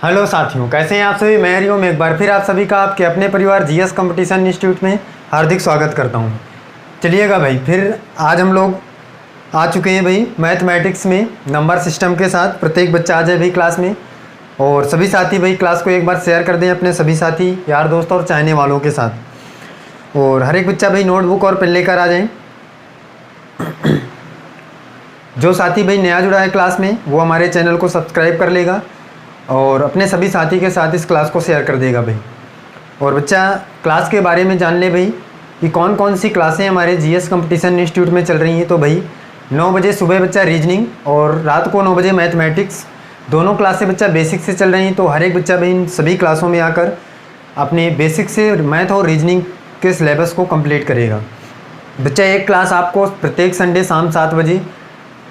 Hello साथियों, कैसे हैं आप सभी। मैं हरिओम एक बार फिर आप सभी का आपके अपने परिवार जीएस कंपटीशन इंस्टीट्यूट में हार्दिक स्वागत करता हूं। चलिएगा भाई, फिर आज हम लोग आ चुके हैं भाई मैथमेटिक्स में नंबर सिस्टम के साथ। प्रत्येक बच्चा आ जाए भाई क्लास में, और सभी साथी भाई क्लास को एक बार शेयर कर दें अपने सभी साथी यार दोस्त और चाहने वालों के साथ। और हर एक बच्चा भाई नोटबुक और पेन लेकर आ जाएँ। जो साथी भाई नया जुड़ा है क्लास में वो हमारे चैनल को सब्सक्राइब कर लेगा और अपने सभी साथी के साथ इस क्लास को शेयर कर देगा भाई। और बच्चा क्लास के बारे में जान ले भाई कि कौन कौन सी क्लासें हमारे जीएस कंपटीशन इंस्टीट्यूट में चल रही हैं। तो भाई 9 बजे सुबह बच्चा रीजनिंग और रात को 9 बजे मैथमेटिक्स, दोनों क्लासें बच्चा बेसिक से चल रही हैं। तो हर एक बच्चा भाई इन सभी क्लासों में आकर अपने बेसिक से मैथ और रीजनिंग के सिलेबस को कंप्लीट करेगा। बच्चा एक क्लास आपको प्रत्येक संडे शाम 7 बजे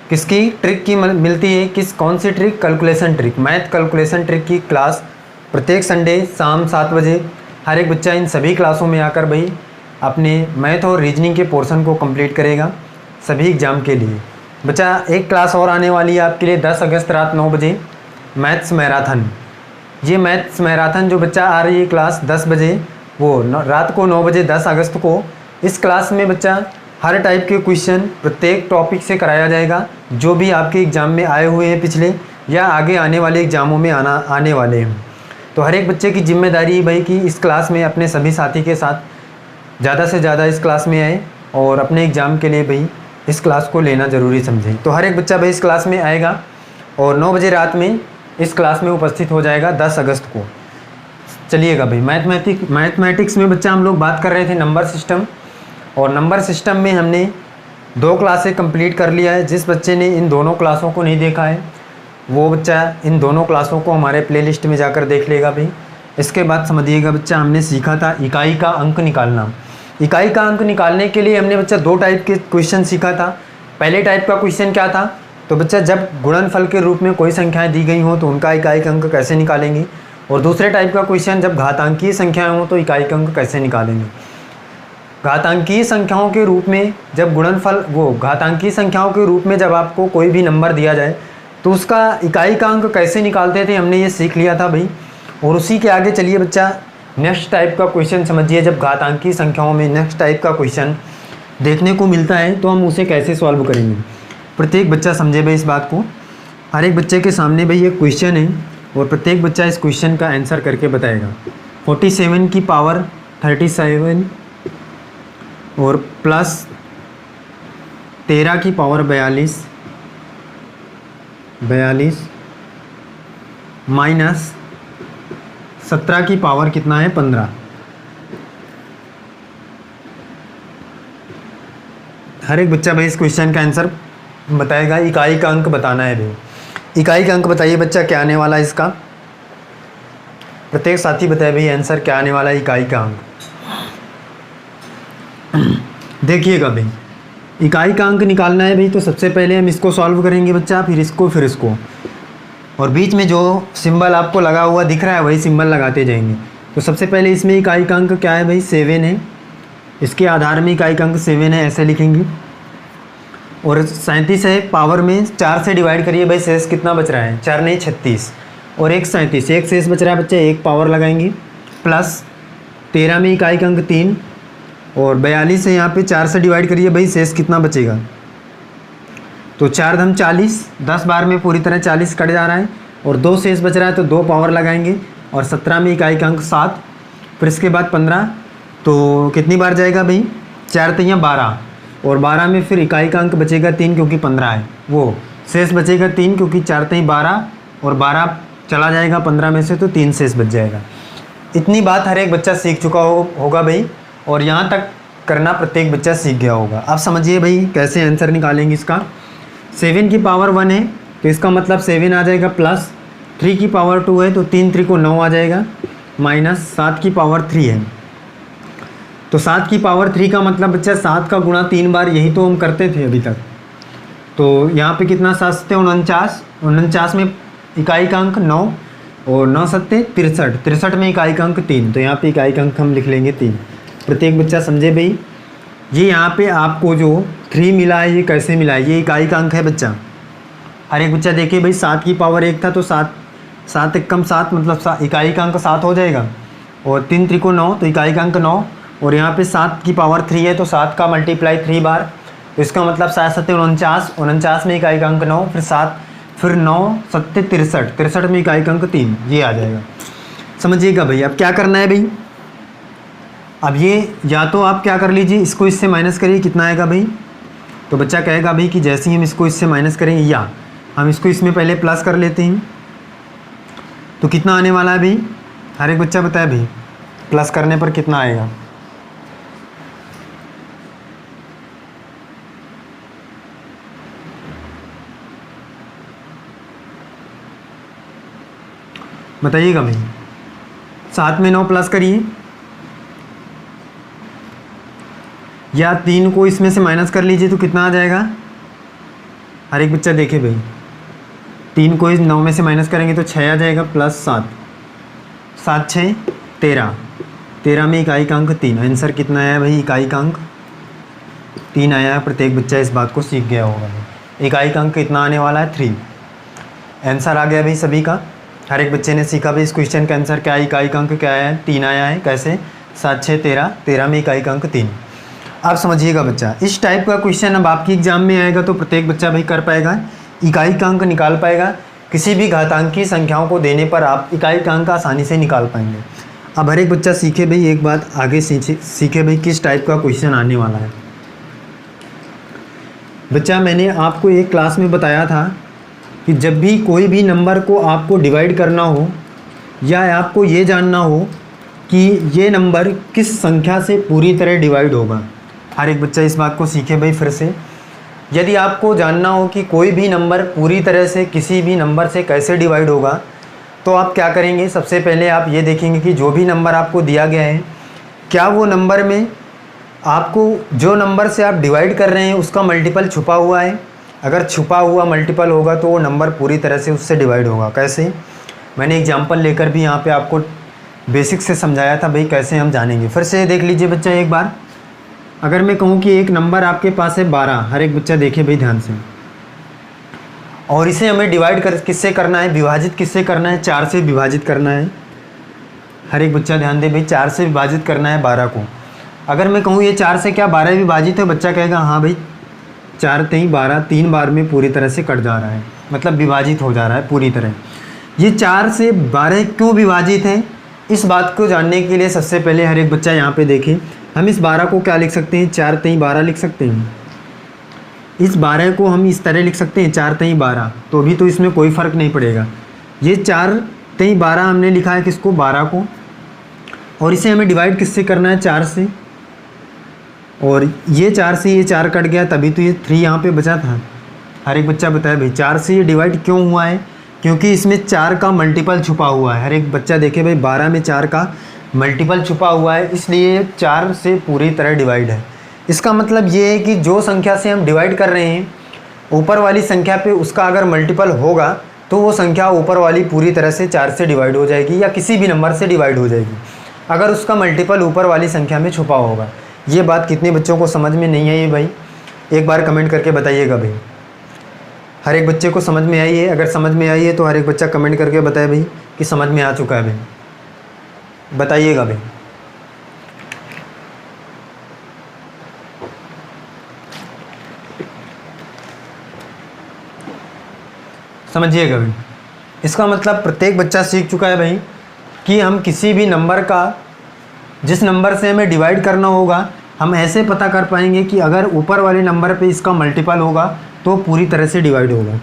किसकी ट्रिक की मिलती है, कौन सी trick, calculation trick, math calculation trick की क्लास प्रत्येक संडे शाम 7 बजे हर एक बच्चा इन सभी क्लासों में आकर भाई अपने मैथ और रीजनिंग के पोर्शन को कंप्लीट करेगा सभी एग्ज़ाम के लिए। बच्चा एक क्लास और आने वाली है आपके लिए 10 अगस्त रात 9 बजे मैथ्स मैराथन। ये मैथ्स मैराथन जो बच्चा आ रही है क्लास 10 बजे, वो रात को 9 बजे 10 अगस्त को इस क्लास में बच्चा हर टाइप के क्वेश्चन प्रत्येक टॉपिक से कराया जाएगा जो भी आपके एग्ज़ाम में आए हुए हैं पिछले या आगे आने वाले एग्ज़ामों में आने वाले हैं। तो हर एक बच्चे की जिम्मेदारी है भाई कि इस क्लास में अपने सभी साथी के साथ ज़्यादा से ज़्यादा इस क्लास में आए और अपने एग्ज़ाम के लिए भाई इस क्लास को लेना ज़रूरी समझें। तो हर एक बच्चा भाई इस क्लास में आएगा और 9 बजे रात में इस क्लास में उपस्थित हो जाएगा 10 अगस्त को। चलिएगा भाई मैथमेटिक्स में बच्चा हम लोग बात कर रहे थे नंबर सिस्टम, और नंबर सिस्टम में हमने 2 क्लासें कंप्लीट कर लिया है। जिस बच्चे ने इन दोनों क्लासों को नहीं देखा है वो बच्चा इन दोनों क्लासों को हमारे प्लेलिस्ट में जाकर देख लेगा भाई। इसके बाद समझिएगा बच्चा, हमने सीखा था इकाई का अंक निकालना। इकाई का अंक निकालने के लिए हमने बच्चा 2 टाइप के क्वेश्चन सीखा था। पहले टाइप का क्वेश्चन क्या था, तो बच्चा जब गुणनफल के रूप में कोई संख्याएँ दी गई हों तो उनका इकाई का अंक कैसे निकालेंगे। और दूसरे टाइप का क्वेश्चन जब घातांकीय संख्याएँ हों तो इकाई का अंक कैसे निकालेंगे। घातांकीय संख्याओं के रूप में जब घातांकीय संख्याओं के रूप में जब आपको कोई भी नंबर दिया जाए तो उसका इकाई का अंक कैसे निकालते थे हमने ये सीख लिया था भाई। और उसी के आगे चलिए बच्चा नेक्स्ट टाइप का क्वेश्चन समझिए। जब घातांकीय संख्याओं में नेक्स्ट टाइप का क्वेश्चन देखने को मिलता है तो हम उसे कैसे सॉल्व करेंगे। प्रत्येक बच्चा समझे भाई इस बात को। हर एक बच्चे के सामने भाई एक क्वेश्चन है और प्रत्येक बच्चा इस क्वेश्चन का आंसर करके बताएगा। 47 की पावर 37 और प्लस 13 की पावर 42 माइनस 17 की पावर कितना है 15। हर एक बच्चा भाई इस क्वेश्चन का आंसर बताएगा। इकाई का अंक बताना है भाई। इकाई का अंक बताइए बच्चा क्या आने वाला है इसका। प्रत्येक साथी बताए भाई आंसर क्या आने वाला है इकाई का अंक। देखिएगा भाई इकाई का अंक निकालना है भाई, तो सबसे पहले हम इसको सॉल्व करेंगे बच्चा, फिर इसको और बीच में जो सिंबल आपको लगा हुआ दिख रहा है वही सिंबल लगाते जाएंगे। तो सबसे पहले इसमें इकाई का अंक क्या है भाई 7 है। इसके आधार में इकाई का अंक 7 है ऐसे लिखेंगे। और 37 है, पावर में 4 से डिवाइड करिए भाई, शेष कितना बच रहा है 4 नहीं 36 और 1 37, एक शेष बच रहा है बच्चे, एक पावर लगाएंगे। प्लस 13 में इकाई का अंक 3 और 42 है, यहाँ पे 4 से डिवाइड करिए भाई, शेष कितना बचेगा, तो 4 धम 40, 10 बार में पूरी तरह 40 कट जा रहा है और 2 शेष बच रहा है तो 2 पावर लगाएंगे। और 17 में इकाई का अंक 7, फिर इसके बाद 15, तो कितनी बार जाएगा भाई 4 तियाँ 12 और 12 में फिर इकाई का अंक बचेगा 3 क्योंकि 15 है, वो शेष बचेगा 3 क्योंकि 4 तियाँ 12 और 12 चला जाएगा 15 में से तो 3 शेष बच जाएगा। इतनी बात हर एक बच्चा सीख चुका होगा भाई, और यहाँ तक करना प्रत्येक बच्चा सीख गया होगा। अब समझिए भाई कैसे आंसर निकालेंगे इसका। 7 की पावर 1 है तो इसका मतलब 7 आ जाएगा, प्लस 3 की पावर 2 है तो 3 3 को 9 आ जाएगा, माइनस 7 की पावर 3 है तो 7 की पावर 3 का मतलब बच्चा 7 का गुणा 3 बार, यही तो हम करते थे अभी तक। तो यहाँ पे कितना 7 से 49 में इकाई का अंक 9 और 9 सत्ते 63 में इकाई का अंक 3, तो यहाँ पे इकाई का अंक हम लिख लेंगे 3। प्रत्येक बच्चा समझे भाई। ये यहाँ पे आपको जो 3 मिला है ये कैसे मिला है, ये इकाई का अंक है बच्चा। हर एक बच्चा देखिए भाई 7 की पावर 1 था तो 7 7 एकम 7 मतलब इकाई का अंक 7 हो जाएगा, और 3 त्रिको 9 तो इकाई का अंक 9, और यहाँ पे 7 की पावर 3 है तो 7 का मल्टीप्लाई 3 बार, तो इसका मतलब 7 सत्ते 49, 49 में इकाई का अंक 9, फिर 7 फिर 9 सत्ते 63, 63 में इकाई का अंक 3, ये आ जाएगा। समझिएगा भाई। अब क्या करना है भाई, अब ये या तो आप क्या कर लीजिए, इसको इससे माइनस करिए, कितना आएगा भाई, तो बच्चा कहेगा भाई कि जैसे ही हम इसको इससे माइनस करेंगे, या हम इसको इसमें पहले प्लस कर लेते हैं, तो कितना आने वाला है भाई, हर एक बच्चा बताए भाई प्लस करने पर कितना आएगा। बताइएगा भाई। 7 में 9 प्लस करिए, या 3 को इसमें से माइनस कर लीजिए तो कितना आ जाएगा, हर एक बच्चा देखे भाई। 3 को इस 9 में से माइनस करेंगे तो 6 आ जाएगा, प्लस 7, 7 6 13, 13 में इकाई का अंक 3, आंसर कितना आया भाई, इकाई का अंक 3 आया है। प्रत्येक बच्चा इस बात को सीख गया होगा। इकाई का अंक कितना आने वाला है, 3। आंसर आ गया भाई सभी का, हर एक बच्चे ने सीखा भाई इस क्वेश्चन का आंसर क्या है, इकाई का अंक क्या आया है, 3 आया है। कैसे, 7 6 13, 13 में इकाई का अंक 3। आप समझिएगा बच्चा, इस टाइप का क्वेश्चन अब आपकी एग्जाम में आएगा तो प्रत्येक बच्चा भाई कर पाएगा, इकाई का अंक निकाल पाएगा। किसी भी घातांकी संख्याओं को देने पर आप इकाई का अंक आसानी से निकाल पाएंगे। अब हर एक बच्चा सीखे भाई, एक बात आगे सीखे भाई किस टाइप का क्वेश्चन आने वाला है। बच्चा मैंने आपको एक क्लास में बताया था कि जब भी कोई भी नंबर को आपको डिवाइड करना हो, या आपको ये जानना हो कि ये नंबर किस संख्या से पूरी तरह डिवाइड होगा, हर एक बच्चा इस बात को सीखे भाई फिर से। यदि आपको जानना हो कि कोई भी नंबर पूरी तरह से किसी भी नंबर से कैसे डिवाइड होगा, तो आप क्या करेंगे, सबसे पहले आप ये देखेंगे कि जो भी नंबर आपको दिया गया है, क्या वो नंबर में आपको जो नंबर से आप डिवाइड कर रहे हैं उसका मल्टीपल छुपा हुआ है। अगर छुपा हुआ मल्टीपल होगा तो वो नंबर पूरी तरह से उससे डिवाइड होगा। कैसे, मैंने एग्जांपल लेकर भी यहाँ पे आपको बेसिक से समझाया था भाई, कैसे हम जानेंगे। फिर से देख लीजिए बच्चा एक बार। अगर मैं कहूँ कि एक नंबर आपके पास है 12, हर एक बच्चा देखे भाई ध्यान से, और इसे हमें डिवाइड किससे करना है, विभाजित किससे करना है, 4 से विभाजित करना है। हर एक बच्चा ध्यान दे भाई, 4 से विभाजित करना है 12 को। अगर मैं कहूँ ये 4 से क्या 12 विभाजित है, बच्चा कहेगा हाँ भाई 4 3 12, 3 बार में पूरी तरह से कट जा रहा है, मतलब विभाजित हो जा रहा है पूरी तरह। ये 4 से 12 क्यों विभाजित है, इस बात को जानने के लिए सबसे पहले हर एक बच्चा यहाँ पे देखें, हम इस 12 को क्या लिख सकते हैं, 4 3 12 लिख सकते हैं। इस 12 को हम इस तरह लिख सकते हैं 4 3 12, तो भी तो इसमें कोई फ़र्क नहीं पड़ेगा। ये 4 3 12 हमने लिखा है किसको, 12 को, और इसे हमें डिवाइड किससे करना है, 4 से, और ये 4 से ये 4 कट गया, तभी तो ये 3 यहाँ पे बचा था। हर एक बच्चा बताया भाई 4 से ये डिवाइड क्यों हुआ है, क्योंकि इसमें 4 का मल्टीपल छुपा हुआ है। हर एक बच्चा देखे भाई 12 में 4 का मल्टीपल छुपा हुआ है, इसलिए 4 से पूरी तरह डिवाइड है। इसका मतलब ये है कि जो संख्या से हम डिवाइड कर रहे हैं, ऊपर वाली संख्या पे उसका अगर मल्टीपल होगा तो वो संख्या ऊपर वाली पूरी तरह से 4 से डिवाइड हो जाएगी, या किसी भी नंबर से डिवाइड हो जाएगी अगर उसका मल्टीपल ऊपर वाली संख्या में छुपा होगा। ये बात कितने बच्चों को समझ में नहीं आई भाई, एक बार कमेंट करके बताइएगा भाई। हर एक बच्चे को समझ में आई है, अगर समझ में आई है तो हर एक बच्चा कमेंट करके बताए भाई कि समझ में आ चुका है भाई, बताइएगा भाई। समझिएगा भाई, इसका मतलब प्रत्येक बच्चा सीख चुका है भाई कि हम किसी भी नंबर का, जिस नंबर से हमें डिवाइड करना होगा, हम ऐसे पता कर पाएंगे कि अगर ऊपर वाले नंबर पे इसका मल्टीपल होगा तो पूरी तरह से डिवाइड होगा।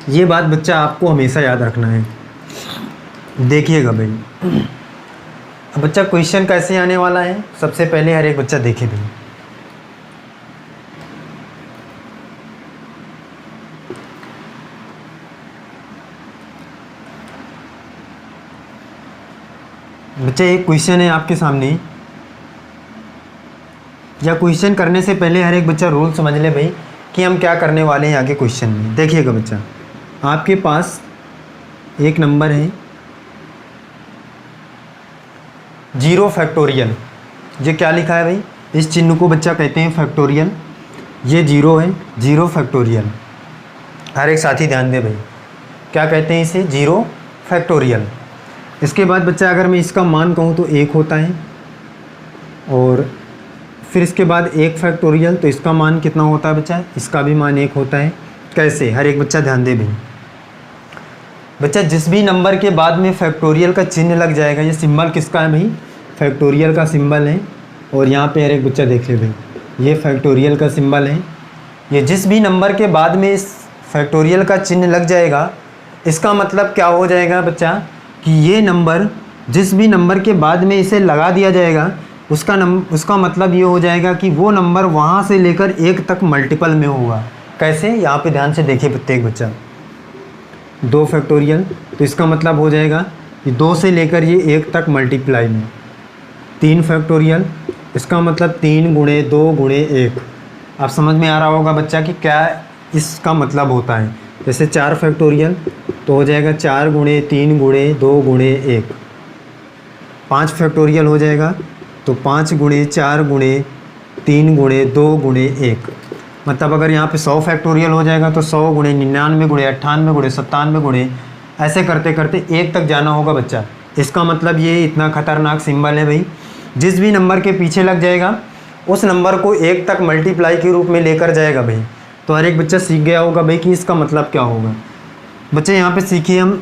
ये बात बच्चा आपको हमेशा याद रखना है। देखिएगा भाई, अब बच्चा क्वेश्चन कैसे आने वाला है, सबसे पहले हर एक बच्चा देखे भाई। बच्चा एक क्वेश्चन है आपके सामने, या क्वेश्चन करने से पहले हर एक बच्चा रूल समझ ले भाई कि हम क्या करने वाले हैं आगे क्वेश्चन में। देखिएगा बच्चा, आपके पास एक नंबर है 0 फैक्टोरियल। ये क्या लिखा है भाई, इस चिन्ह को बच्चा कहते हैं फैक्टोरियल। ये 0 है, 0 फैक्टोरियल। हर एक साथी ध्यान दे भाई, क्या कहते हैं इसे, 0 फैक्टोरियल। इसके बाद बच्चा अगर मैं इसका मान कहूँ तो 1 होता है, और फिर इसके बाद 1 फैक्टोरियल, तो इसका मान कितना होता है बच्चा, इसका भी मान 1 होता है। कैसे, हर एक बच्चा ध्यान दे भाई। बच्चा जिस भी नंबर के बाद में फैक्टोरियल का चिन्ह लग जाएगा, ये सिंबल किसका है भाई, फैक्टोरियल का सिंबल है। और यहाँ पे हर एक बच्चा देख ले भाई, ये फैक्टोरियल का सिंबल है। ये जिस भी नंबर के बाद में इस फैक्टोरियल का चिन्ह लग जाएगा, इसका मतलब क्या हो जाएगा बच्चा कि ये नंबर जिस भी नंबर के बाद में इसे लगा दिया जाएगा, उसका मतलब ये हो जाएगा कि वो नंबर वहाँ से लेकर 1 तक मल्टीपल में होगा। कैसे, यहाँ पे ध्यान से देखिए प्रत्येक बच्चा। 2 फैक्टोरियल, तो इसका मतलब हो जाएगा कि 2 से लेकर ये 1 तक मल्टीप्लाई में। 3 फैक्टोरियल, इसका मतलब 3 गुणे 2 गुणे 1। आप समझ में आ रहा होगा बच्चा कि क्या इसका मतलब होता है। जैसे 4 फैक्टोरियल, तो हो जाएगा 4 गुणे 3 गुणे 2 गुणे 1। 5 फैक्टोरियल हो जाएगा, तो 5 गुणे 4 गुणे 3 गुणे 2 गुणे 1। मतलब अगर यहाँ पे 100 फैक्टोरियल हो जाएगा तो 100 गुणे 99 गुणे 98 गुणे 97 गुणे, ऐसे करते करते 1 तक जाना होगा बच्चा। इसका मतलब ये इतना खतरनाक सिंबल है भाई, जिस भी नंबर के पीछे लग जाएगा उस नंबर को 1 तक मल्टीप्लाई के रूप में लेकर जाएगा भाई। तो हर एक बच्चा सीख गया होगा भाई कि इसका मतलब क्या होगा। बच्चे यहाँ पे सीखिए, हम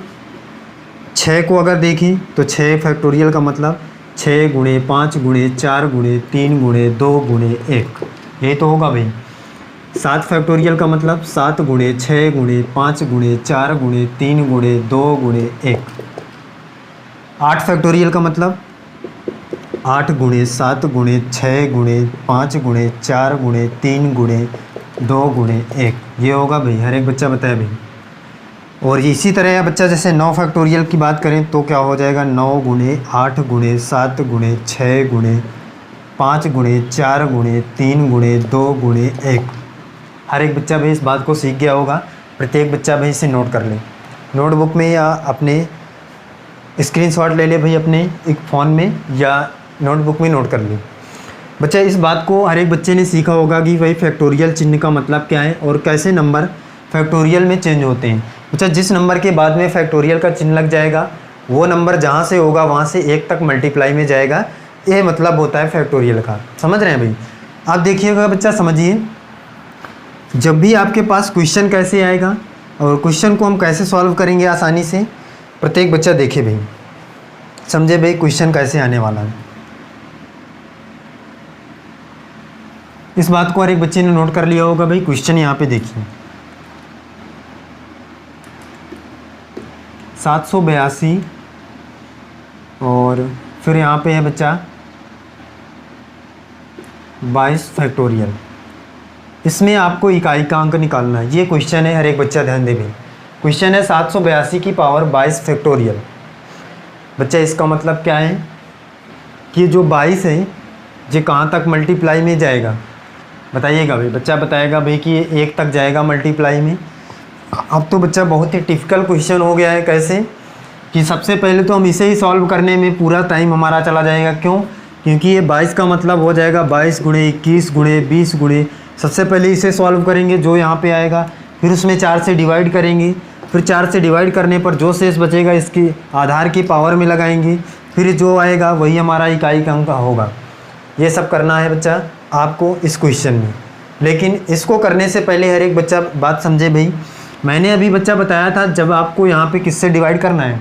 6 को अगर देखें तो 6 फैक्टोरियल का मतलब 6 गुणे 5 गुणे 4 गुणे 3 गुणे 2 गुणे 1, यही तो होगा भाई। 7 फैक्टोरियल का मतलब 7 गुणे 6 गुणे 5 गुणे 4 गुणे 3 गुणे 2 गुणे 1। 8 फैक्टोरियल का मतलब 8 गुणे 7 गुणे 6 गुणे 5 गुणे 4 गुणे 3 गुणे 2 गुणे 1, ये होगा भाई। हर एक बच्चा बताए भाई। और इसी तरह बच्चा जैसे 9 फैक्टोरियल की बात करें तो क्या हो जाएगा, 9 गुणे 8 गुणे 7 गुणे 6 गुणे 5 गुणे 4 गुणे 3 गुणे 2 गुणे 1। हर एक बच्चा भाई इस बात को सीख गया होगा। प्रत्येक बच्चा भाई इसे नोट कर ले, नोटबुक में या अपने स्क्रीनशॉट ले ले भाई, अपने एक फ़ोन में या नोटबुक में नोट कर ले। बच्चा इस बात को हर एक बच्चे ने सीखा होगा कि भाई फैक्टोरियल चिन्ह का मतलब क्या है और कैसे नंबर फैक्टोरियल में चेंज होते हैं। बच्चा जिस नंबर के बाद में फैक्टोरियल का चिन्ह लग जाएगा, वो नंबर जहाँ से होगा वहाँ से 1 तक मल्टीप्लाई में जाएगा, ये मतलब होता है फैक्टोरियल का। समझ रहे हैं भाई। आप देखिएगा बच्चा, समझिए, जब भी आपके पास क्वेश्चन कैसे आएगा और क्वेश्चन को हम कैसे सॉल्व करेंगे आसानी से, प्रत्येक बच्चा देखे भाई, समझे भाई क्वेश्चन कैसे आने वाला है। इस बात को हर एक बच्चे ने नोट कर लिया होगा भाई। क्वेश्चन यहाँ पे देखिए, 782 और फिर यहाँ पे है बच्चा 22 फैक्टोरियल। इसमें आपको इकाई का अंक निकालना है। ये क्वेश्चन है, हर एक बच्चा ध्यान दे भाई। क्वेश्चन है 782 की पावर 22 फैक्टोरियल। बच्चा इसका मतलब क्या है कि जो 22 है ये कहाँ तक मल्टीप्लाई में जाएगा, बताइएगा भाई। बच्चा बताएगा भाई कि ये 1 तक जाएगा मल्टीप्लाई में। अब तो बच्चा बहुत ही टिपिकल क्वेश्चन हो गया है। कैसे कि सबसे पहले तो हम इसे ही सॉल्व करने में पूरा टाइम हमारा चला जाएगा। क्यों? क्योंकि ये 22 का मतलब हो जाएगा 22 गुणे 21 गुणे 20 गुणे। सबसे पहले इसे सॉल्व करेंगे जो यहाँ पे आएगा, फिर उसमें 4 से डिवाइड करेंगे, फिर 4 से डिवाइड करने पर जो शेष बचेगा इसकी आधार की पावर में लगाएंगे, फिर जो आएगा वही हमारा इकाई का अंक होगा। ये सब करना है बच्चा आपको इस क्वेश्चन में। लेकिन इसको करने से पहले हर एक बच्चा बात समझे भाई। मैंने अभी बच्चा बताया था जब आपको यहाँ पे किससे डिवाइड करना है,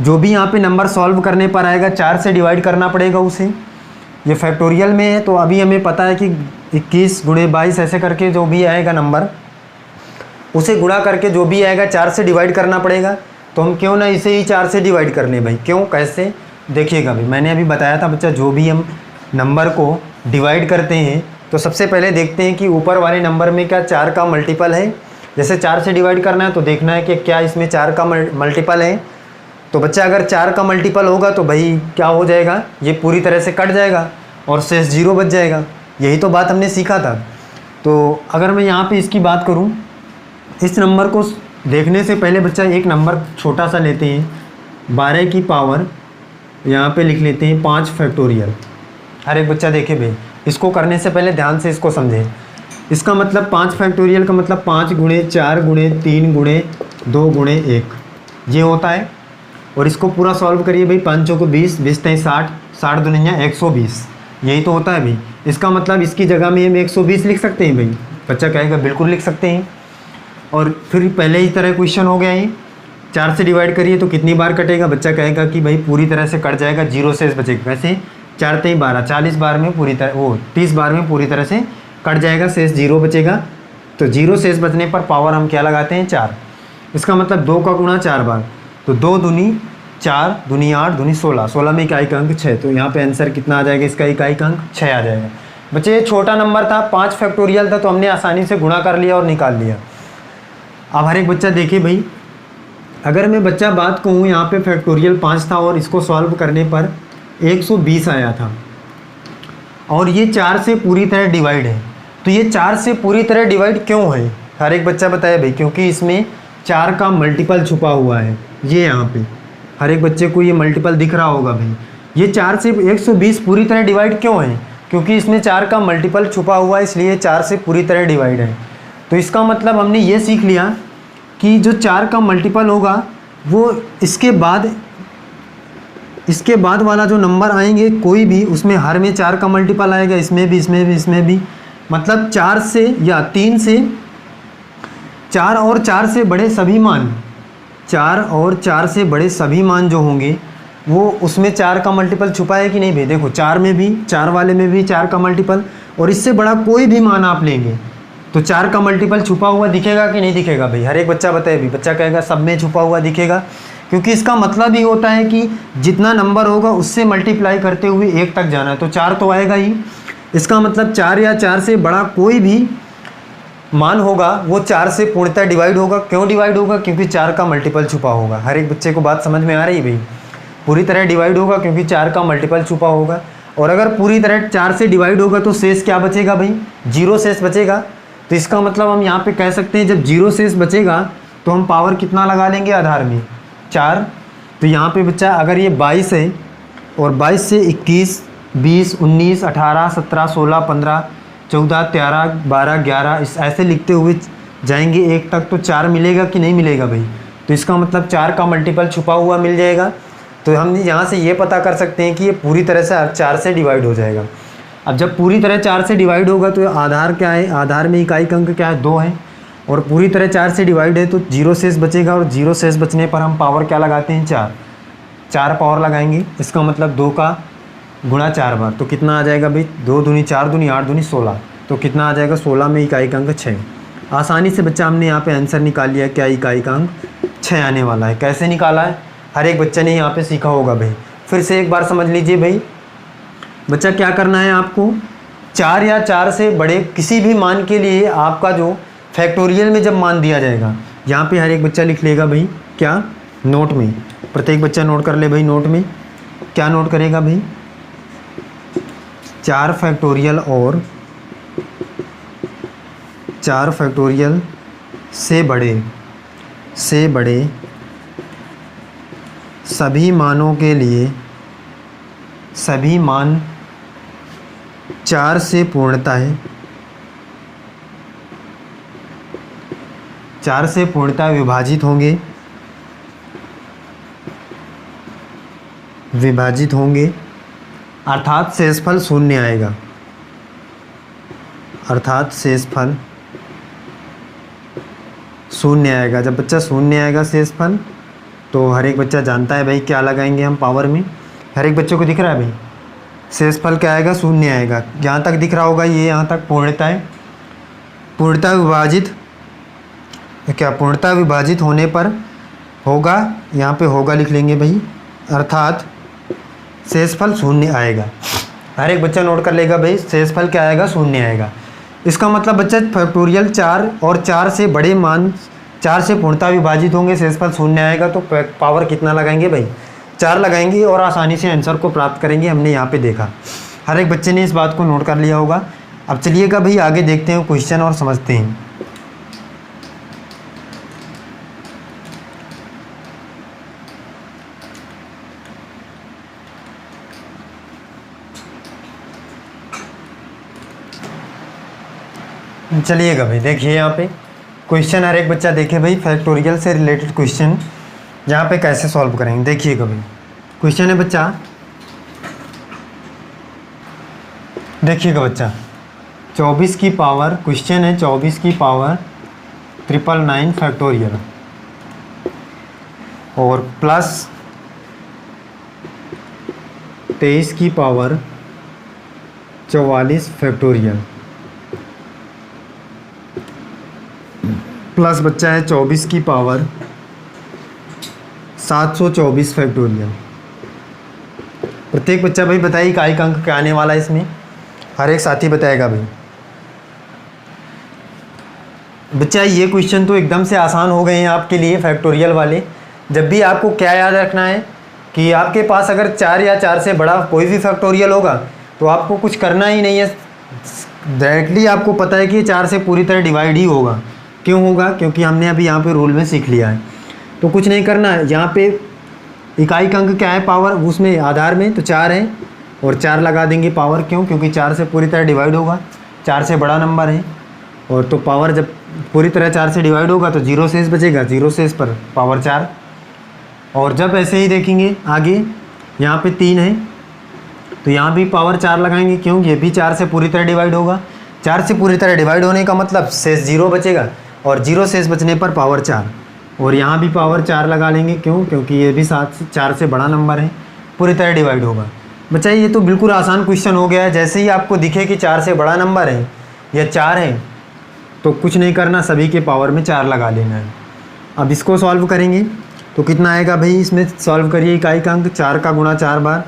जो भी यहाँ पे नंबर सॉल्व करने पर आएगा 4 से डिवाइड करना पड़ेगा उसे। ये फैक्टोरियल में है तो अभी हमें पता है कि 21 गुणे 22 ऐसे करके जो भी आएगा नंबर उसे गुणा करके जो भी आएगा 4 से डिवाइड करना पड़ेगा। तो हम क्यों ना इसे ही 4 से डिवाइड कर लें भाई। क्यों, कैसे, देखिएगा भाई। मैंने अभी बताया था बच्चा, जो भी हम नंबर को डिवाइड करते हैं तो सबसे पहले देखते हैं कि ऊपर वाले नंबर में क्या 4 का मल्टीपल है। जैसे 4 से डिवाइड करना है तो देखना है कि क्या इसमें 4 का मल्टीपल है। तो बच्चा अगर 4 का मल्टीपल होगा तो भाई क्या हो जाएगा, ये पूरी तरह से कट जाएगा और शेष 0 बच जाएगा। यही तो बात हमने सीखा था। तो अगर मैं यहाँ पे इसकी बात करूँ, इस नंबर को देखने से पहले बच्चा एक नंबर छोटा सा लेते हैं, 12 की पावर यहाँ पे लिख लेते हैं 5 फैक्टोरियल। हर एक बच्चा देखे भाई, इसको करने से पहले ध्यान से इसको समझें। इसका मतलब 5 फैक्टोरियल का मतलब 5 गुणे 4 गुणे 3 गुणे 2 गुणे 1 ये होता है। और इसको पूरा सॉल्व करिए भाई। 5 चौको 20, 20 तेईस 60, 60 दुनिया 120, यही तो होता है भाई। इसका मतलब इसकी जगह में हम 120 लिख सकते हैं भाई। बच्चा कहेगा बिल्कुल लिख सकते हैं। और फिर पहले ही तरह क्वेश्चन हो गया ये, 4 से डिवाइड करिए तो कितनी बार कटेगा। बच्चा कहेगा कि भाई पूरी तरह से कट जाएगा, 0 शेष बचेगा। वैसे 4 तेईस 12, 40 बार में पूरी तरह 30 बार में पूरी तरह से कट जाएगा, शेष 0 बचेगा। तो 0 शेष बचने पर पावर हम क्या लगाते हैं, 4। इसका मतलब 2 का गुणा 4 बार, तो 2 दूनी 4, दूनी 8, दूनी 16, 16 में इकाई का अंक 6। तो यहाँ पे आंसर कितना आ जाएगा, इसका इकाई का अंक 6 आ जाएगा। बच्चे ये छोटा नंबर था, 5 फैक्टोरियल था, तो हमने आसानी से गुणा कर लिया और निकाल लिया। अब हर एक बच्चा देखिए भाई, अगर मैं बच्चा बात कहूँ, यहाँ पे फैक्टोरियल 5 था और इसको सॉल्व करने पर 120 आया था, और ये 4 से पूरी तरह डिवाइड है। तो ये 4 से पूरी तरह डिवाइड क्यों है, हर एक बच्चा बताया भाई। क्योंकि इसमें 4 का मल्टीपल छुपा हुआ है। ये यहाँ पे हर एक बच्चे को ये मल्टीपल दिख रहा होगा भाई। ये 4 से 120 पूरी तरह डिवाइड क्यों है, क्योंकि इसमें 4 का मल्टीपल छुपा हुआ है, इसलिए 4 से पूरी तरह डिवाइड है। तो इसका मतलब हमने ये सीख लिया कि जो 4 का मल्टीपल होगा वो इसके बाद वाला जो नंबर आएंगे कोई भी, उसमें हर में 4 का मल्टीपल आएगा, इसमें भी, इसमें भी, इसमें भी। मतलब 4 से या 3 से 4 और 4 से बड़े सभी मान, 4 और 4 से बड़े सभी मान जो होंगे वो उसमें 4 का मल्टीपल छुपा है कि नहीं भाई। देखो 4 में भी, 4 वाले में भी 4 का मल्टीपल, और इससे बड़ा कोई भी मान आप लेंगे तो 4 का मल्टीपल छुपा हुआ दिखेगा कि नहीं दिखेगा भाई। हर एक बच्चा बताए भी। बच्चा कहेगा सब में छुपा हुआ दिखेगा, क्योंकि इसका मतलब ही होता है कि जितना नंबर होगा उससे मल्टीप्लाई करते हुए 1 तक जाना है, तो 4 तो आएगा ही। इसका मतलब 4 या 4 से बड़ा कोई भी मान होगा वो 4 से पूर्णतः डिवाइड होगा। क्यों डिवाइड होगा, क्योंकि 4 का मल्टीपल छुपा होगा। हर एक बच्चे को बात समझ में आ रही भाई। पूरी तरह डिवाइड होगा क्योंकि 4 का मल्टीपल छुपा होगा। और अगर पूरी तरह 4 से डिवाइड होगा तो शेष क्या बचेगा भाई, 0 शेष बचेगा। तो इसका मतलब हम यहाँ पे कह सकते हैं जब 0 शेष बचेगा तो हम पावर कितना लगा लेंगे आधार में, 4। तो यहाँ पे बच्चा अगर ये 22 है और 22 से 21, 20, 19, 18, 17, 16, 15, 14, 13, 12, 11 इस ऐसे लिखते हुए जाएंगे 1 तक, तो 4 मिलेगा कि नहीं मिलेगा भाई। तो इसका मतलब 4 का मल्टीपल छुपा हुआ मिल जाएगा। तो हम यहाँ से ये पता कर सकते हैं कि ये पूरी तरह से 4 से डिवाइड हो जाएगा। अब जब पूरी तरह 4 से डिवाइड होगा तो आधार क्या है, आधार में इकाई का अंक क्या है, 2 है। और पूरी तरह 4 से डिवाइड है तो 0 शेष बचेगा, और 0 शेष बचने पर हम पावर क्या लगाते हैं, 4 पावर लगाएंगे। इसका मतलब 2 का गुणा 4 बार, तो कितना आ जाएगा भाई, 2 दूनी 4, दूनी 8, दूनी 16, तो कितना आ जाएगा 16 में इकाई का अंक 6। आसानी से बच्चा हमने यहाँ पे आंसर निकाल लिया, क्या इकाई का अंक 6 आने वाला है। कैसे निकाला है हर एक बच्चे ने यहाँ पे सीखा होगा भाई। फिर से एक बार समझ लीजिए भाई। बच्चा क्या करना है आपको, 4 या 4 से बड़े किसी भी मान के लिए आपका जो फैक्टोरियल में जब मान दिया जाएगा, यहाँ पे हर एक बच्चा लिख लेगा भाई, क्या, नोट में। प्रत्येक बच्चा नोट कर ले भाई, नोट में क्या नोट करेगा भाई, 4 फैक्टोरियल और 4 फैक्टोरियल से बड़े सभी मानों के लिए सभी मान 4 से पूर्णता है, 4 से पूर्णता विभाजित होंगे, अर्थात शेषफल शून्य आएगा, अर्थात शेषफल शून्य आएगा। जब बच्चा शून्य आएगा शेषफल, तो हर एक बच्चा जानता है भाई क्या लगाएंगे हम पावर में। हर एक बच्चे को दिख रहा है भाई, शेषफल क्या आएगा, शून्य आएगा। यहाँ तक दिख रहा होगा, ये यहाँ तक पूर्णता है। पूर्णता विभाजित होने पर होगा, यहाँ पे होगा लिख लेंगे भाई, अर्थात शेषफल शून्य आएगा। हर एक बच्चा नोट कर लेगा भाई, शेषफल क्या आएगा, शून्य आएगा। इसका मतलब बच्चा फैक्टोरियल 4 और 4 से बड़े मान 4 से पूर्णता विभाजित होंगे, शेषफल शून्य आएगा, तो पावर कितना लगाएंगे भाई, 4 लगाएंगे और आसानी से आंसर को प्राप्त करेंगे। हमने यहाँ पे देखा, हर एक बच्चे ने इस बात को नोट कर लिया होगा। अब चलिएगा भाई आगे देखते हैं क्वेश्चन और समझते हैं। चलिएगा भाई देखिए यहाँ पे क्वेश्चन, हर एक बच्चा देखे भाई, फैक्टोरियल से रिलेटेड क्वेश्चन। यहाँ पे कैसे सॉल्व करेंगे देखिएगा भाई। क्वेश्चन है बच्चा, देखिएगा बच्चा 24 की पावर, क्वेश्चन है 24 की पावर 999 फैक्टोरियल और प्लस 23 की पावर 44 फैक्टोरियल प्लस बच्चा है 24 की पावर 724 फैक्टोरियल। प्रत्येक बच्चा भाई बताइए इकाई का अंक क्या आने वाला है इसमें, हर एक साथी बताएगा भाई। बच्चा ये क्वेश्चन तो एकदम से आसान हो गए हैं आपके लिए फैक्टोरियल वाले। जब भी आपको क्या याद रखना है कि आपके पास अगर 4 या 4 से बड़ा कोई भी फैक्टोरियल होगा तो आपको कुछ करना ही नहीं है, डायरेक्टली आपको पता है कि 4 से पूरी तरह डिवाइड ही होगा। क्यों होगा? क्योंकि हमने अभी यहाँ पे रूल में सीख लिया है। तो कुछ नहीं करना है, यहाँ पे इकाई का अंक क्या है पावर, उसमें आधार में तो 4 है और 4 लगा देंगे पावर। क्यों? क्योंकि 4 से पूरी तरह डिवाइड होगा, 4 से बड़ा नंबर है। और तो पावर जब पूरी तरह 4 से डिवाइड होगा तो 0 शेष बचेगा, 0 शेष पर पावर 4। और जब ऐसे ही देखेंगे आगे यहाँ पे 3 है तो यहाँ भी पावर 4 लगाएंगे। क्यों? ये भी 4 से पूरी तरह डिवाइड होगा, 4 से पूरी तरह डिवाइड होने का मतलब शेष 0 बचेगा और 0 शेष बचने पर पावर 4। और यहाँ भी पावर 4 लगा लेंगे। क्यों? क्योंकि ये भी 4 से बड़ा नंबर है, पूरी तरह डिवाइड होगा। बच्चा ये तो बिल्कुल आसान क्वेश्चन हो गया है। जैसे ही आपको दिखे कि 4 से बड़ा नंबर है या 4 है तो कुछ नहीं करना, सभी के पावर में 4 लगा लेना है। अब इसको सॉल्व करेंगे तो कितना आएगा भाई, इसमें सॉल्व करिए इकाई का अंक 4 का गुणा 4 बार,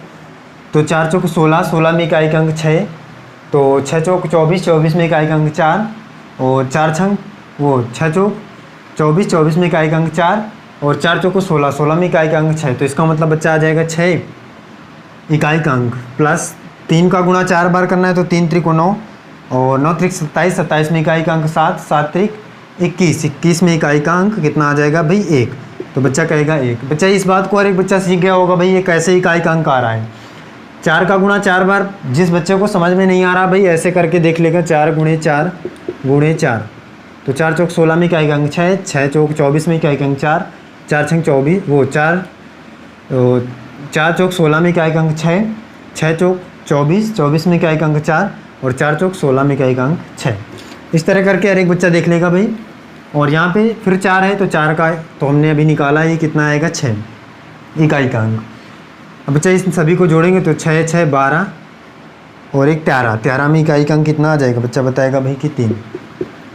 तो 4 चौक 16, 16 में इकाई का अंक 6, तो 6 चौक 24, 24 में इकाई का अंक 4 और 4 छंग वो 6 चौक 24, 24 में इकाई का अंक 4 और 4 चौक 16, 16 में इकाई का अंक 6। तो इसका मतलब बच्चा आ जाएगा 6 इकाई का अंक प्लस 3 का गुणा 4 बार करना है तो 3 त्रिको 9 और 9 त्रिक 27, 27 में इकाई का अंक 7, 7 त्रिक 21, 21 में इकाई का अंक कितना आ जाएगा भाई 1। तो बच्चा कहेगा 1। बच्चा इस बात को हर एक बच्चा सीख गया होगा भाई ये कैसे इकाई का अंक आ रहा है। 4 का गुणा 4 बार, जिस बच्चे को समझ में नहीं आ रहा भाई ऐसे करके देख लेगा, 4 गुणे 4 गुणे 4, तो 4 चौक 16 में इकाई का अंक 6, 6 चौक 24 में इकाई का अंक 4, 4 छंग 24 वो 4, 4 चौक 16 में इकाई का अंक 6, 6 चौक 24, 24 में इकाई का अंक 4 और 4 चौक 16 में इकाई का अंक 6। इस तरह करके हर एक बच्चा देख लेगा भाई। और यहाँ पे फिर 4 है तो 4 का तो हमने अभी निकाला है, कितना आएगा 6 इकाई का अंक। अब बच्चा इस सभी को जोड़ेंगे तो 6 6 12 और एक 13, 13 में इकाई का अंक कितना आ जाएगा बच्चा बताएगा भाई कि 3,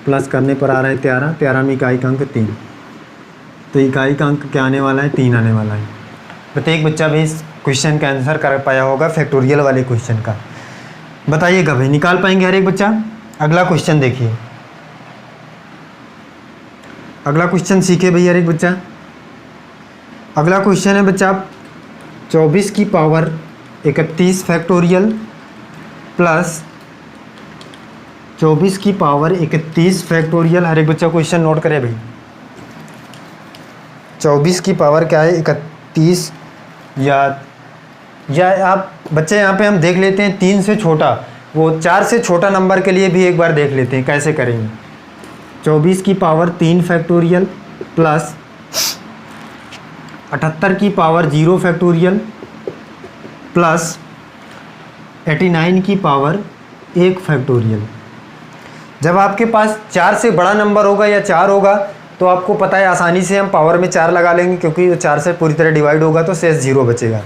प्लस करने पर आ रहा है 13, 13 में इकाई का अंक 3। तो इकाई का अंक क्या आने वाला है 3 आने वाला है। प्रत्येक बच्चा भी इस क्वेश्चन का आंसर कर पाया होगा फैक्टोरियल वाले क्वेश्चन का। बताइएगा भाई निकाल पाएंगे हर एक बच्चा। अगला क्वेश्चन देखिए, अगला क्वेश्चन सीखे भैया हर एक बच्चा। अगला क्वेश्चन है बच्चा 24 की पावर 31 फैक्टोरियल प्लस 24 की पावर 31 फैक्टोरियल। हर एक बच्चा क्वेश्चन नोट करे भाई। 24 की पावर क्या है 31, या आप बच्चे यहाँ पे हम देख लेते हैं 3 से छोटा, वो 4 से छोटा नंबर के लिए भी एक बार देख लेते हैं कैसे करेंगे। 24 की पावर 3 फैक्टोरियल प्लस 78 की पावर 0 फैक्टोरियल प्लस 89 की पावर 1 फैक्टोरियल। जब आपके पास 4 से बड़ा नंबर होगा या 4 होगा तो आपको पता है आसानी से हम पावर में 4 लगा लेंगे, क्योंकि 4 से पूरी तरह डिवाइड होगा तो शेष 0 बचेगा।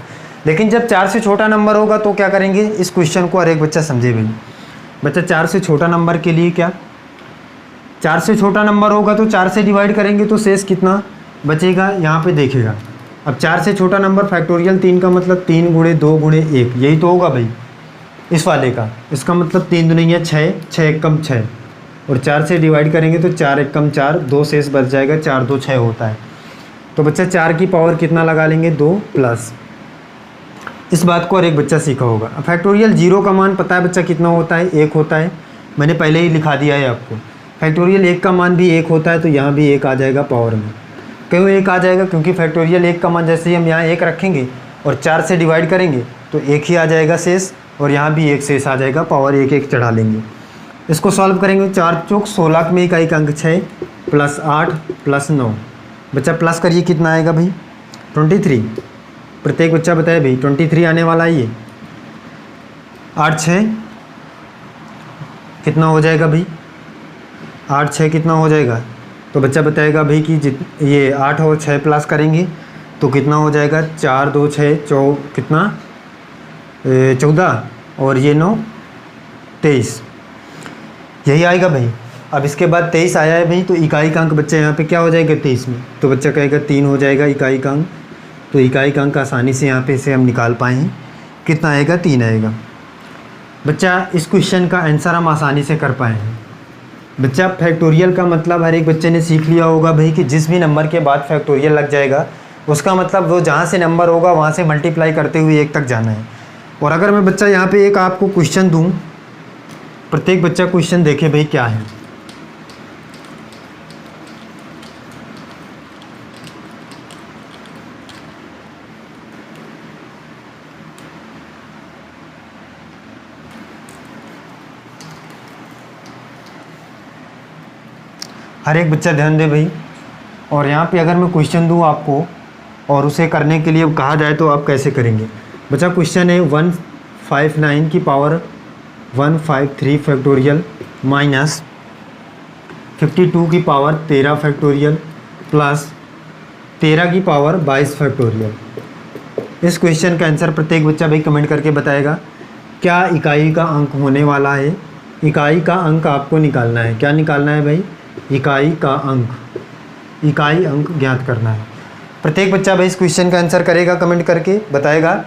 लेकिन जब 4 से छोटा नंबर होगा तो क्या करेंगे, इस क्वेश्चन को हर एक बच्चा समझे भाई। बच्चा 4 से छोटा नंबर के लिए क्या, 4 से छोटा नंबर होगा तो 4 से डिवाइड करेंगे तो शेष कितना बचेगा यहाँ पे देखेगा। अब 4 से छोटा नंबर फैक्टोरियल 3 का मतलब 3 गुणे 2 गुणे 1, यही तो होगा भाई इस वाले का। इसका मतलब 3 दूनी है 6, 6 एक कम 6 और 4 से डिवाइड करेंगे तो 4 एक कम 4, 2 शेष बच जाएगा, 4 2 6 होता है। तो बच्चा 4 की पावर कितना लगा लेंगे 2 प्लस। इस बात को हर एक बच्चा सीखा होगा। फैक्टोरियल 0 का मान पता है बच्चा कितना होता है 1 होता है, मैंने पहले ही लिखा दिया है आपको। फैक्टोरियल 1 का मान भी 1 होता है तो यहाँ भी 1 आ जाएगा पावर में। क्यों 1 आ जाएगा, क्योंकि फैक्टोरियल 1 का मान जैसे ही हम यहाँ 1 रखेंगे और 4 से डिवाइड करेंगे तो 1 ही आ जाएगा शेष, और यहाँ भी 1 शेष आ जाएगा, पावर 1 1 चढ़ा लेंगे। इसको सॉल्व करेंगे 4 चौक 16 में इकाई का अंक 6 प्लस 8 प्लस 9। बच्चा प्लस करिए कितना आएगा भाई 23। प्रत्येक बच्चा बताए भाई 23 आने वाला है ये। 8 6 कितना हो जाएगा भाई? 8 6 कितना हो जाएगा? तो बच्चा बताएगा भाई कि ये 8 और 6 प्लस करेंगे तो कितना हो जाएगा? 4 2 6 कितना 14 और ये 9 23, यही आएगा भाई। अब इसके बाद 23 आया है भाई, तो इकाई का अंक बच्चा यहाँ पे क्या हो जाएगा 23 में? तो बच्चा कहेगा 3 हो जाएगा इकाई का अंक। तो इकाई का अंक आसानी से यहाँ पे इसे हम निकाल पाए हैं। कितना आएगा? 3 आएगा। बच्चा इस क्वेश्चन का आंसर हम आसानी से कर पाए हैं। बच्चा फैक्टोरियल का मतलब हर एक बच्चे ने सीख लिया होगा भाई कि जिस भी नंबर के बाद फैक्टोरियल लग जाएगा उसका मतलब वो जहाँ से नंबर होगा वहाँ से मल्टीप्लाई करते हुए 1 तक जाना है। और अगर मैं बच्चा यहाँ पे एक आपको क्वेश्चन दूँ, प्रत्येक बच्चा क्वेश्चन देखे भाई क्या है। हर एक बच्चा ध्यान दे भाई। और यहाँ पे अगर मैं क्वेश्चन दूँ आपको और उसे करने के लिए कहा जाए तो आप कैसे करेंगे? बच्चा क्वेश्चन है 159 की पावर 153 फैक्टोरियल माइनस 52 की पावर 13 फैक्टोरियल प्लस 13 की पावर 22 फैक्टोरियल। इस क्वेश्चन का आंसर प्रत्येक बच्चा भाई कमेंट करके बताएगा। क्या इकाई का अंक होने वाला है? इकाई का अंक आपको निकालना है। क्या निकालना है भाई? इकाई का अंक, इकाई अंक ज्ञात करना है। प्रत्येक बच्चा भाई इस क्वेश्चन का आंसर करेगा, कमेंट करके बताएगा।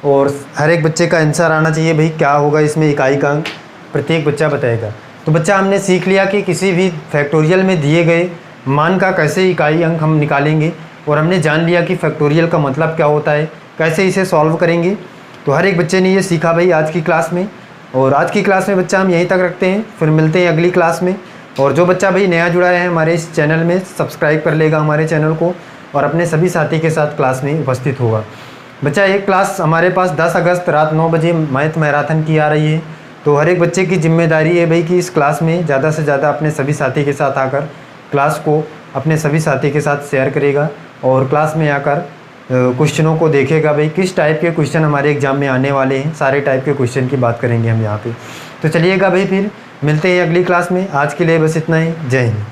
और हर एक बच्चे का आंसर आना चाहिए भाई क्या होगा इसमें इकाई का अंक, प्रत्येक बच्चा बताएगा। तो बच्चा हमने सीख लिया कि किसी भी फैक्टोरियल में दिए गए मान का कैसे इकाई अंक हम निकालेंगे, और हमने जान लिया कि फैक्टोरियल का मतलब क्या होता है, कैसे इसे सॉल्व करेंगे। तो हर एक बच्चे ने ये सीखा भाई आज की क्लास में। और आज की क्लास में बच्चा हम यहीं तक रखते हैं, फिर मिलते हैं अगली क्लास में। और जो बच्चा भाई नया जुड़ा है हमारे इस चैनल में, सब्सक्राइब कर लेगा हमारे चैनल को और अपने सभी साथी के साथ क्लास में उपस्थित होगा। बच्चा एक क्लास हमारे पास 10 अगस्त रात 9 बजे मैथ मैराथन की आ रही है। तो हर एक बच्चे की जिम्मेदारी है भाई कि इस क्लास में ज़्यादा से ज़्यादा अपने सभी साथी के साथ आकर क्लास को अपने सभी साथी के साथ शेयर करेगा और क्लास में आकर क्वेश्चनों को देखेगा भाई किस टाइप के क्वेश्चन हमारे एग्जाम में आने वाले हैं। सारे टाइप के क्वेश्चन की बात करेंगे हम यहाँ पे। तो चलिएगा भाई, फिर मिलते हैं अगली क्लास में। आज के लिए बस इतना ही। जय हिंद।